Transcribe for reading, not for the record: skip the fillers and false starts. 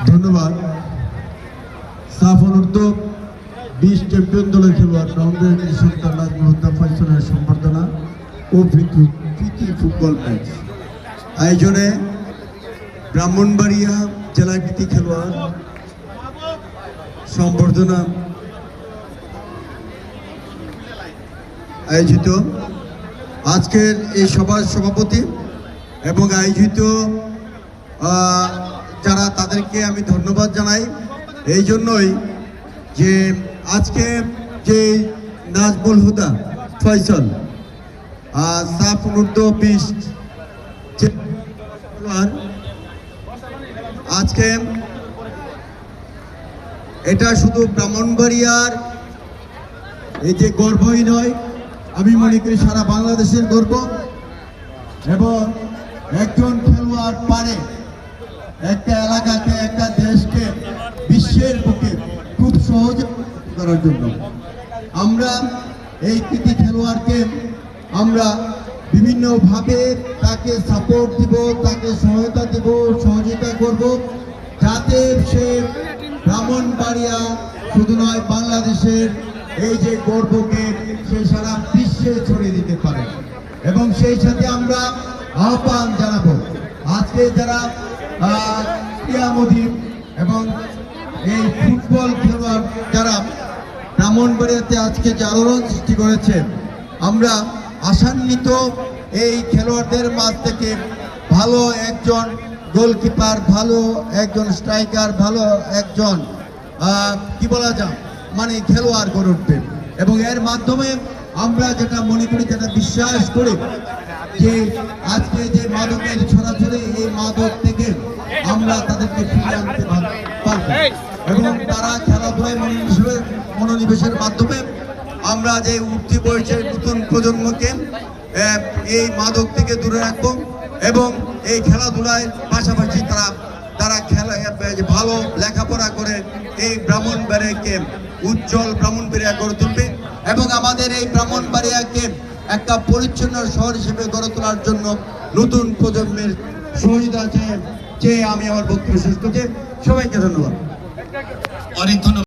ধন্যবাদ। সাফ অনূর্ধ্ব 20 চ্যাম্পিয়ন দলের খেলোয়াড় রাউন্ডের সন্তান নাজমুল হুদা ফয়সালের সম্বর্ধনা ও প্রীতি ফুটবল ম্যাচ আয়োজনে ব্রাহ্মণবাড়িয়া জেলা কৃতি খেলোয়াড় সম্বর্ধনা আয়োজিত। আজকের এই সভার সভাপতি এবং আয়োজিত যারা তাদেরকে আমি ধন্যবাদ জানাই এই জন্যই যে আজকে যে নাজমুল হুদা ফয়সাল সাফ অনূর্ধ্ব 20 আজকে এটা শুধু ব্রাহ্মণবাড়িয়ার এই যে গর্বই নয়, আমি মনে করি সারা বাংলাদেশের গর্ব। এবং একজন খেলোয়াড় পারে একটা এলাকাকে, একটা দেশকে বিশ্বের বুকে খুব সহজে করার জন্য। আমরা এই কৃতি খেলোয়াড়কে আমরা বিভিন্নভাবে তাকে সাপোর্ট দিব, তাকে সহায়তা দিব, সহযোগিতা করব, যাতে সে ব্রাহ্মণবাড়িয়া শুধু নয় বাংলাদেশের এই যে গর্বকে সে সারা বিশ্বে ছড়িয়ে দিতে পারে। এবং সেই সাথে আমরা আহ্বান জানাবো আজকে যারা ক্রীড়ামোদী এবং এই ফুটবল খেলোয়াড় যারা ব্রাহ্মণবাড়িয়াতে আজকে যে আলোড়ন সৃষ্টি করেছে, আমরা আশান্বিত এই খেলোয়াড়দের মাঝ থেকে ভালো একজন গোলকিপার, ভালো একজন স্ট্রাইকার, ভালো একজন কি বলা যায় মানে খেলোয়াড় গড়ে উঠবে। এবং এর মাধ্যমে আমরা যেটা মনে করি, যেটা বিশ্বাস করি যে আজকে যে মাদকের ছড়াছড়ি, এই মাদক থেকে আমরা তাদেরকে ফিরিয়ে আনতে পারবো এবং তারা খেলাধুলায় মনোনিবেশের মাধ্যমে আমরা যে উঠতি বয়সের নতুন প্রজন্মকে এই মাদক থেকে দূরে রাখবো এবং এই খেলাধুলায় পাশাপাশি তারা ভালো লেখাপড়া করে এই ব্রাহ্মণবাড়িয়াকে উজ্জ্বল ব্রাহ্মণবাড়িয়া গড়ে তুলবে এবং আমাদের এই ব্রাহ্মণবাড়িয়াকে একটা পরিচ্ছন্ন শহর হিসেবে গড়ে তোলার জন্য নতুন প্রজন্মের সহযোগিতা চেয়ে আমি আমার বক্তব্য শেষ করছি। সবাইকে ধন্যবাদ। অনেক ধন্যবাদ।